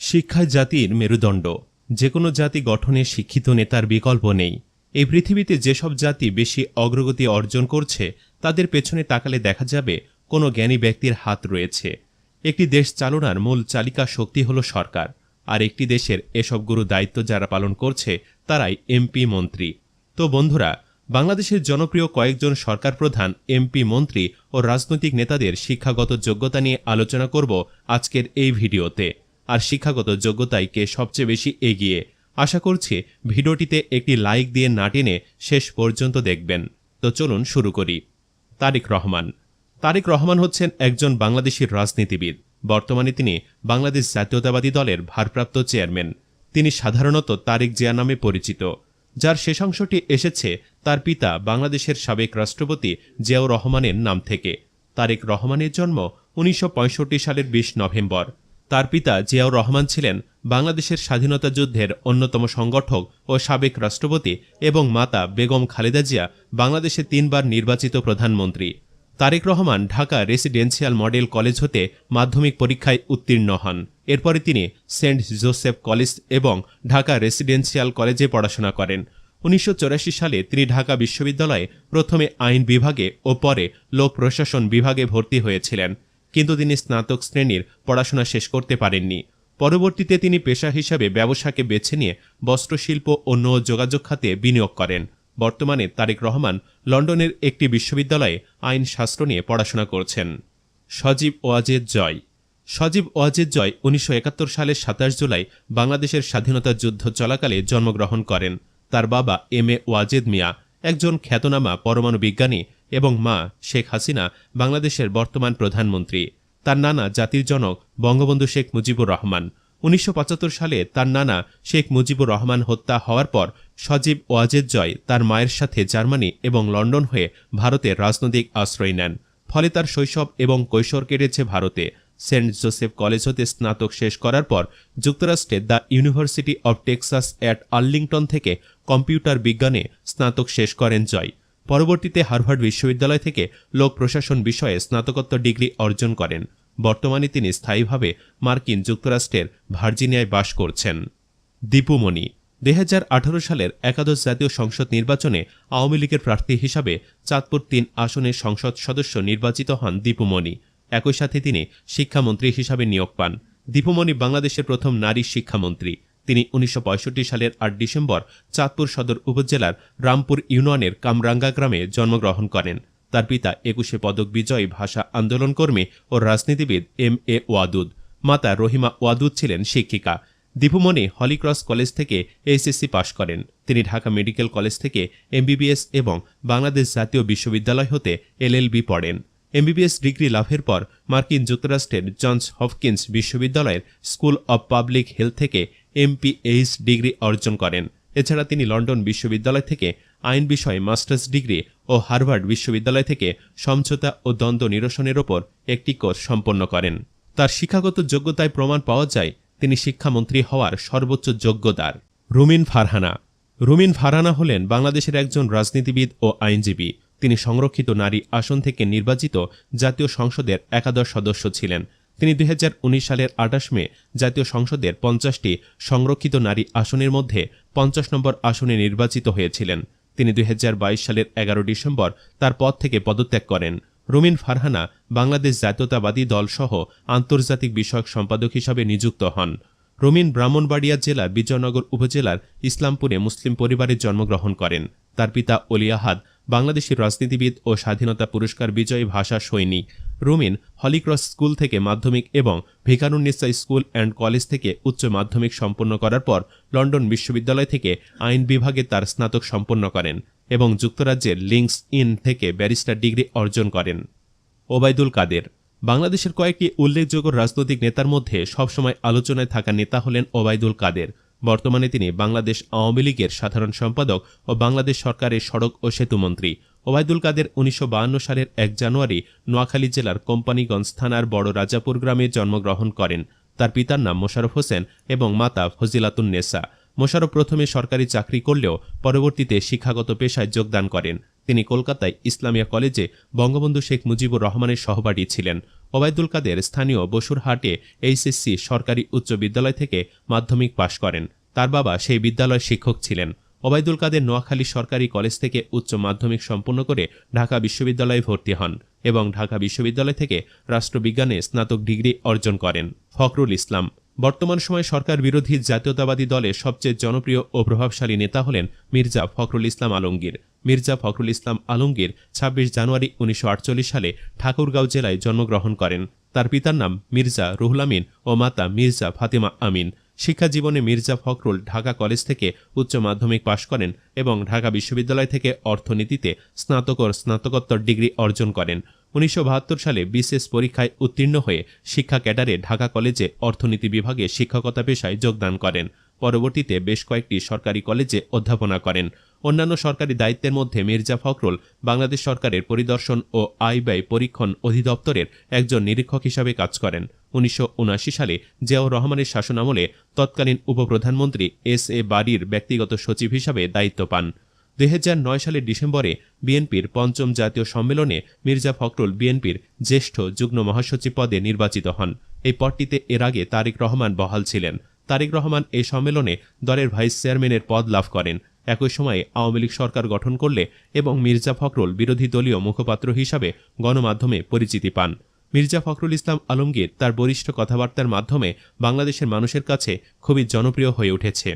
শিক্ষায় জাতির মেরুদণ্ড। যে কোনো জাতি গঠনে শিক্ষিত নেতার বিকল্প নেই। এই পৃথিবীতে যেসব জাতি বেশি অগ্রগতি অর্জন করছে তাদের পেছনে তাকালে দেখা যাবে কোনো জ্ঞানী ব্যক্তির হাত রয়েছে। একটি দেশ চালনার মূল চালিকা শক্তি হল সরকার, আর একটি দেশের এসব গুরু দায়িত্ব যারা পালন করছে তারাই এমপি মন্ত্রী। তো বন্ধুরা, বাংলাদেশের জনপ্রিয় কয়েকজন সরকার প্রধান, এমপি মন্ত্রী ও রাজনৈতিক নেতাদের শিক্ষাগত যোগ্যতা নিয়ে আলোচনা করব আজকের এই ভিডিওতে। আর শিক্ষাগত যোগ্যতায় কে সবচেয়ে বেশি এগিয়ে, আশা করছি ভিডিওটিতে একটি লাইক দিয়ে না টেনে শেষ পর্যন্ত দেখবেন। তো চলুন শুরু করি। তারেক রহমান। তারেক রহমান হচ্ছেন একজন বাংলাদেশী রাজনীতিবিদ। বর্তমানে তিনি বাংলাদেশ জাতীয়তাবাদী দলের ভারপ্রাপ্ত চেয়ারম্যান। তিনি সাধারণত তারেক জিয়া নামে পরিচিত, যার শেষাংশটি এসেছে তার পিতা বাংলাদেশের সাবেক রাষ্ট্রপতি জিয়াউর রহমানের নাম থেকে। তারেক রহমানের জন্ম 1965 সালের 20 নভেম্বর। তার পিতা জিয়াউর রহমান ছিলেন বাংলাদেশের স্বাধীনতা যুদ্ধের অন্যতম সংগঠক ও সাবেক রাষ্ট্রপতি, এবং মাতা বেগম খালেদা জিয়া বাংলাদেশে 3 বার নির্বাচিত প্রধানমন্ত্রী। Tarique Rahman Dhaka Residential Model College হতে মাধ্যমিক পরীক্ষায় উত্তীর্ণ হন। এরপরে তিনি সেন্ট জোসেফ কলেজ এবং ঢাকা রেসিডেন্সিয়াল কলেজে পড়াশোনা করেন। 1984 সালে তিনি ঢাকা বিশ্ববিদ্যালয়ে প্রথমে আইন বিভাগে ও পরে লোক প্রশাসন বিভাগে ভর্তি হয়েছিলেন, কিন্তু তিনি স্নাতক শ্রেণীর পড়াশোনা শেষ করতে পারেননি। পরবর্তীতে তিনি পেশা হিসাবে ব্যবসাকে বেছে নিয়ে বস্ত্রশিল্প ও নৌ যোগাযোগ খাতে বিনিয়োগ করেন। বর্তমানে তারেক রহমান লন্ডনের একটি বিশ্ববিদ্যালয়ে আইন শাস্ত্র নিয়ে পড়াশোনা করছেন। সজীব ওয়াজেদ জয়। সজীব ওয়াজেদ জয় 1971 সালের 27 জুলাই বাংলাদেশের স্বাধীনতা যুদ্ধ চলাকালে জন্মগ্রহণ করেন। তার বাবা এম এ ওয়াজেদ মিয়া একজন খ্যাতনামা পরমাণু বিজ্ঞানী এবং মা শেখ হাসিনা বাংলাদেশের বর্তমান প্রধানমন্ত্রী। তার নানা জাতির জনক বঙ্গবন্ধু শেখ মুজিবুর রহমান। 1975 সালে তার নানা শেখ মুজিবুর রহমান হত্যা হওয়ার পর সজীব ওয়াজেদ জয় তার মায়ের সাথে জার্মানি এবং লন্ডন হয়ে ভারতে রাজনৈতিক আশ্রয় নেন। ফলে তার শৈশব এবং কৈশোর কেটেছে ভারতে। সেন্ট জোসেফ কলেজ হতে স্নাতক শেষ করার পর যুক্তরাষ্ট্রের the university of Texas at Arlington থেকে কম্পিউটার বিজ্ঞানে স্নাতক শেষ করেন জয়। পরবর্তীতে হার্ভার্ড বিশ্ববিদ্যালয় থেকে লোক প্রশাসন বিষয়ে স্নাতকোত্তর ডিগ্রি অর্জন করেন। বর্তমানে তিনি স্থায়ীভাবে মার্কিন যুক্তরাষ্ট্রের ভার্জিনিয়ায় বাস করছেন। দীপু মনি। 2018 সালের একাদশ জাতীয় সংসদ নির্বাচনে আওয়ামী লীগের প্রার্থী হিসাবে চাঁদপুর 3 আসনের সংসদ সদস্য নির্বাচিত হন দীপু মনি। একই সাথে তিনি শিক্ষামন্ত্রী হিসাবে নিয়োগ পান। দীপু মনি বাংলাদেশের প্রথম নারী শিক্ষামন্ত্রী। তিনি 1965 সালের 8 ডিসেম্বর চাঁদপুর সদর উপজেলার রামপুর ইউনিয়নের কামরাঙ্গা গ্রামে জন্মগ্রহণ করেন। তার পিতা 21 পদক বিজয়ী ভাষা আন্দোলনকর্মী ও রাজনীতিবিদ এম এ ওয়াদুদ। মাতা রহিমা ওয়াদুদ ছিলেন শিক্ষিকা। দীপু মনি হলিক্রস কলেজ থেকে এইচএসসি পাশ করেন। তিনি ঢাকা মেডিকেল কলেজ থেকে এমবিবিএস এবং বাংলাদেশ জাতীয় বিশ্ববিদ্যালয় হতে এলএলবি পড়েন। এমবিবিএস ডিগ্রি লাভের পর মার্কিন যুক্তরাষ্ট্রের জনস হপকিন্স বিশ্ববিদ্যালয়ের স্কুল অব পাবলিক হেলথ থেকে এমপিএইচ ডিগ্রি অর্জন করেন। এছাড়া তিনি লন্ডন বিশ্ববিদ্যালয় থেকে আইন বিষয়ে মাস্টার্স ডিগ্রি ও হার্ভার্ড বিশ্ববিদ্যালয় থেকে সমঝোতা ও দ্বন্দ্ব নিরসনের ওপর একটি কোর্স সম্পন্ন করেন। তার শিক্ষাগত যোগ্যতায় প্রমাণ পাওয়া যায় তিনি শিক্ষামন্ত্রী হওয়ার সর্বোচ্চ যোগ্যতার। রুমিন ফারহানা। রুমিন ফারহানা হলেন বাংলাদেশের একজন রাজনীতিবিদ ও আইনজীবী। তিনি সংরক্ষিত নারী আসন থেকে নির্বাচিত জাতীয় সংসদের একাদশ সদস্য ছিলেন। তিনি 2019 সালের 28 মে জাতীয় সংসদের 50টি সংরক্ষিত নারী আসনের মধ্যে 50 নম্বর আসনে নির্বাচিত হয়েছিলেন। তিনি 2022 সালের 11 ডিসেম্বর তার পদ থেকে পদত্যাগ করেন। রুমিন ফারহানা বাংলাদেশ জাতীয়তাবাদী দল সহ আন্তর্জাতিক বিষয়ক সম্পাদক হিসাবে নিযুক্ত হন। রুমিন ব্রাহ্মণবাড়িয়া জেলার বিজয়নগর উপজেলার ইসলামপুরে মুসলিম পরিবারে জন্মগ্রহণ করেন। তার পিতা অলি আহাদ বাংলাদেশী রাজনীতিবিদ ও স্বাধীনতা পুরস্কার বিজয়ী ভাষা সৈনিক। রুমিন হলিক্রস স্কুল থেকে মাধ্যমিক এবং ভিকারুন্নিসা স্কুল অ্যান্ড কলেজ থেকে উচ্চ মাধ্যমিক সম্পন্ন করার পর লন্ডন বিশ্ববিদ্যালয় থেকে আইন বিভাগে তার স্নাতক সম্পন্ন করেন এবং যুক্তরাজ্যের লিঙ্কস ইন থেকে ব্যারিস্টার ডিগ্রি অর্জন করেন। ওবায়দুল কাদের। বাংলাদেশের কয়েকটি উল্লেখযোগ্য রাজনৈতিক নেতার মধ্যে সবসময় আলোচনায় থাকা নেতা হলেন ওবায়দুল কাদের। বর্তমানে তিনি বাংলাদেশ আওয়ামী লীগের সাধারণ সম্পাদক ও বাংলাদেশ সরকারের সড়ক ও সেতু মন্ত্রী। ওবায়দুল কাদের 1952 সালের 1 জানুয়ারি নোয়াখালী জেলার কোম্পানীগঞ্জ থানার বড় রাজাপুর গ্রামে জন্মগ্রহণ করেন। তার পিতার নাম মোশাররফ হোসেন এবং মাতা ফজিলাতুন নেসা। মোশাররফ প্রথমে সরকারি চাকরি করলেও পরবর্তীতে শিক্ষাগত পেশায় যোগদান করেন। তিনি কলকাতায় ইসলামিয়া কলেজে বঙ্গবন্ধু শেখ মুজিবুর রহমানের সহপাঠী ছিলেন। ওবায়দুল কাদের স্থানীয় বসুরহাটে এইচএসসি সরকারি উচ্চ বিদ্যালয় থেকে মাধ্যমিক পাশ করেন। তার বাবা সেই বিদ্যালয়ের শিক্ষক ছিলেন। ওবায়দুল কাদের নোয়াখালী সরকারি কলেজ থেকে উচ্চ মাধ্যমিক সম্পন্ন করে ঢাকা বিশ্ববিদ্যালয়ে ভর্তি হন এবং ঢাকা বিশ্ববিদ্যালয় থেকে রাষ্ট্রবিজ্ঞানে স্নাতক ডিগ্রি অর্জন করেন। ফখরুল ইসলাম বর্তমান সময়ে সরকার বিরোধী জাতীয়তাবাদী দলের সবচেয়ে জনপ্রিয় ও প্রভাবশালী নেতা হলেন মির্জা ফখরুল ইসলাম আলমগীর। মির্জা ফখরুল ইসলাম আলমগীর ২৬ জানুয়ারি ১৯৪৮ সালে ঠাকুরগাঁও জেলায় জন্মগ্রহণ করেন। তার পিতার নাম মির্জা রুহুল আমিন ও মাতা মির্জা ফাতেমা আমিন। শিক্ষা জীবনে মির্জা ফখরুল ঢাকা কলেজ থেকে উচ্চ মাধ্যমিক পাশ করেন এবং ঢাকা বিশ্ববিদ্যালয় থেকে অর্থনীতিতে স্নাতক ও স্নাতকোত্তর ডিগ্রি অর্জন করেন। ১৯৭২ সালে বিসিএস পরীক্ষায় উত্তীর্ণ হয়ে শিক্ষা ক্যাডারে ঢাকা কলেজে অর্থনীতি বিভাগে শিক্ষকতা পেশায় যোগদান করেন। পরবর্তীতে বেশ কয়েকটি সরকারি কলেজে অধ্যাপনা করেন। অন্যান্য সরকারি দায়িত্বের মধ্যে মির্জা ফখরুল বাংলাদেশ সরকারের পরিদর্শন ও আয় ব্যয় পরীক্ষণ অধিদপ্তরের একজন নিরীক্ষক হিসাবে কাজ করেন। ১৯৭৯ সালে জিয়াউর রহমানের শাসনামলে তৎকালীন উপপ্রধানমন্ত্রী এস.এ. বারীর ব্যক্তিগত সচিব হিসাবে দায়িত্ব পান। ২০০৯ সালের ডিসেম্বরে বিএনপির পঞ্চম জাতীয় সম্মেলনে মির্জা ফখরুল বিএনপির জ্যেষ্ঠ যুগ্ম মহাসচিব পদে নির্বাচিত হন। এই পদটিতে এর আগে তারেক রহমান বহাল ছিলেন। তারেক রহমান এই সম্মেলনে দলের ভাইস চেয়ারম্যানের পদ লাভ করেন। একই সময়ে আওয়ামী লীগ সরকার গঠন করলে এবং মির্জা ফখরুল বিরোধী দলীয় মুখপাত্র হিসাবে গণমাধ্যমে পরিচিতি পান। মির্জা ফখরুল ইসলাম আলমগীর তার বরিষ্ঠ কথাবার্তার মাধ্যমে বাংলাদেশের মানুষের কাছে খুবই জনপ্রিয় হয়ে উঠেছে।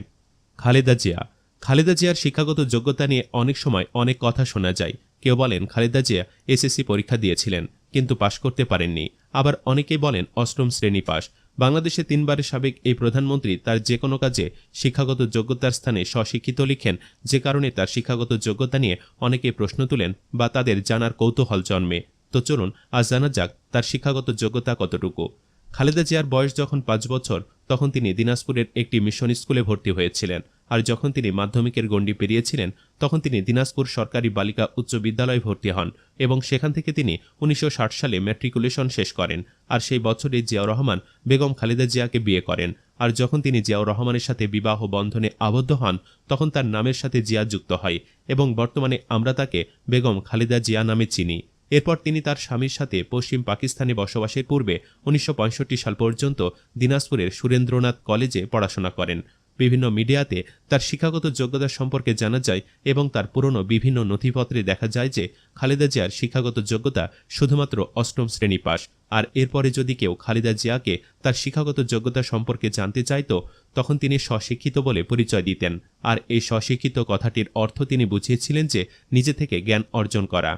খালেদা জিয়া খালেদা জিয়ার শিক্ষাগত যোগ্যতা নিয়ে অনেক সময় অনেক কথা শোনা যায়। কেউ বলেন খালেদা জিয়া এসএসসি পরীক্ষা দিয়েছিলেন কিন্তু পাশ করতে পারেননি, আবার অনেকেই বলেন অষ্টম শ্রেণী পাশ। বাংলাদেশে ৩ বারের সাবেক এই প্রধানমন্ত্রী তার যে কোনো কাজে শিক্ষাগত যোগ্যতার স্থানে স্বশিক্ষিত লিখেন, যে কারণে তার শিক্ষাগত যোগ্যতা নিয়ে অনেকেই প্রশ্ন তুলেন বা তাদের জানার কৌতূহল জন্মে। তো চলুন আজ জানা যাক তার শিক্ষাগত যোগ্যতা কতটুকু। খালেদা জিয়ার বয়স যখন ৫ বছর তখন তিনি দিনাজপুরের একটি মিশন স্কুলে ভর্তি হয়েছিলেন, আর যখন তিনি মাধ্যমিকের গণ্ডি পেরিয়েছিলেন তখন তিনি দিনাজপুর সরকারি বালিকা উচ্চ বিদ্যালয়ে ভর্তি হন এবং সেখান থেকে তিনি ১৯৬০ সালে ম্যাট্রিকুলেশন শেষ করেন। আর সেই বছরে জিয়াউর রহমান বেগম খালেদা জিয়াকে বিয়ে করেন। আর যখন তিনি জিয়াউর রহমানের সাথে বিবাহ বন্ধনে আবদ্ধ হন তখন তার নামের সাথে জিয়া যুক্ত হয় এবং বর্তমানে আমরা তাকে বেগম খালেদা জিয়া নামে চিনি। এরপর তিনি তার স্বামীর সাথে পশ্চিম পাকিস্তানে বসবাসের পূর্বে ১৯৬৫ সাল পর্যন্ত দিনাজপুরের সুরেন্দ্রনাথ কলেজে পড়াশোনা করেন। বিভিন্ন মিডিয়াতে তার শিক্ষাগত যোগ্যতা সম্পর্কে জানা যায় এবং তার পুরনো বিভিন্ন নথিপত্রে দেখা যায় যে খালেদা জিয়ার শিক্ষাগত যোগ্যতা শুধুমাত্র অষ্টম শ্রেণী পাশ। আর এরপরে যদি কেউ খালেদা জিয়াকে তার শিক্ষাগত যোগ্যতা সম্পর্কে জানতে চাইত তখন তিনি স্বশিক্ষিত বলে পরিচয় দিতেন। আর এই স্বশিক্ষিত কথাটির অর্থ তিনি বুঝিয়েছিলেন যে নিজে থেকে জ্ঞান অর্জন করা।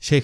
শেখ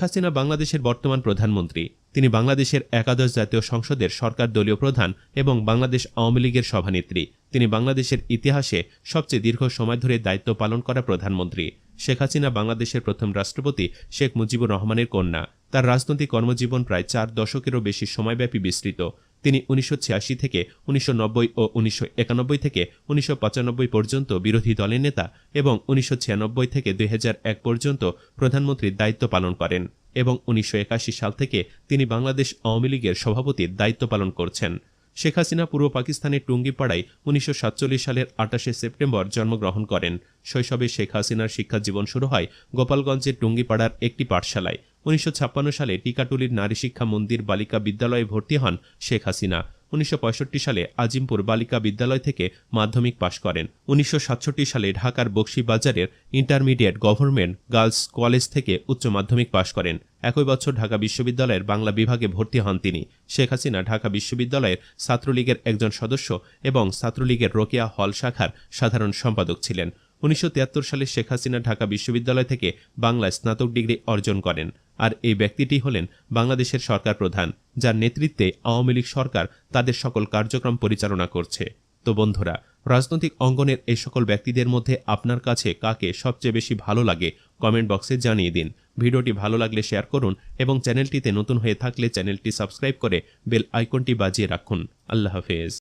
হাসিনা বাংলাদেশের বর্তমান প্রধানমন্ত্রী। তিনি বাংলাদেশের একাদশ জাতীয় সংসদের সরকার দলীয় প্রধান এবং বাংলাদেশ আওয়ামী লীগের সভানেত্রী। তিনি বাংলাদেশের ইতিহাসে সবচেয়ে দীর্ঘ সময় ধরে দায়িত্ব পালন করা প্রধানমন্ত্রী। শেখ হাসিনা বাংলাদেশের প্রথম রাষ্ট্রপতি শেখ মুজিবুর রহমানের কন্যা। তার রাজনৈতিক কর্মজীবন প্রায় ৪ দশকেরও বেশি সময়ব্যাপী বিস্তৃত। তিনি ১৯৮৬ থেকে ১৯৯০ ও ১৯৯১ থেকে ১৯৯৫ পর্যন্ত বিরোধী দলের নেতা এবং ১৯৯৬ থেকে ২০০১ পর্যন্ত প্রধানমন্ত্রীর দায়িত্ব পালন করেন এবং ১৯৮১ সাল থেকে তিনি বাংলাদেশ আওয়ামী লীগের সভাপতির দায়িত্ব পালন করছেন। শেখ হাসিনা পূর্ব পাকিস্তানের টুঙ্গিপাড়ায় ১৯৪৭ সালের ২৮ সেপ্টেম্বর জন্মগ্রহণ করেন। শৈশবে শেখ হাসিনার শিক্ষা জীবন শুরু হয় গোপালগঞ্জের টুঙ্গিপাড়ার একটি পাঠশালায়। ১৯৫৬ সালে টিকাটুলির নারী শিক্ষা মন্দির বালিকা বিদ্যালয়ে ভর্তি হন শেখ হাসিনা। ১৯৬৫ সালে আজিমপুর বালিকা বিদ্যালয় থেকে মাধ্যমিক পাশ করেন। ১৯৬৭ সালে ঢাকার বকশীবাজারের ইন্টারমিডিয়েট গভর্নমেন্ট গার্লস কলেজ থেকে উচ্চ মাধ্যমিক পাশ করেন। একই বছর ঢাকা বিশ্ববিদ্যালয়ের বাংলা বিভাগে ভর্তি হন তিনি। শেখ হাসিনা ঢাকা বিশ্ববিদ্যালয়ের ছাত্রলীগের একজন সদস্য এবং ছাত্রলীগের রোকেয়া হল শাখার সাধারণ সম্পাদক ছিলেন। ১৯৭৩ সালে শেখ হাসিনা ঢাকা বিশ্ববিদ্যালয় থেকে বাংলায় স্নাতক ডিগ্রি অর্জন করেন। আর এই ব্যক্তিটি হলেন বাংলাদেশের সরকার প্রধান, যার নেতৃত্বে আওয়ামী লীগ সরকার তাদের সকল কার্যক্রম পরিচালনা করছে। তো বন্ধুরা, রাজনৈতিক অঙ্গনের এই সকল ব্যক্তিদের মধ্যে আপনার কাছে কাকে সবচেয়ে বেশি ভালো লাগে কমেন্ট বক্সে জানিয়ে দিন। ভিডিওটি ভালো লাগলে শেয়ার করুন এবং চ্যানেলটিতে নতুন হয়ে থাকলে চ্যানেলটি সাবস্ক্রাইব করে বেল আইকনটি বাজিয়ে রাখুন। আল্লাহ হাফেজ।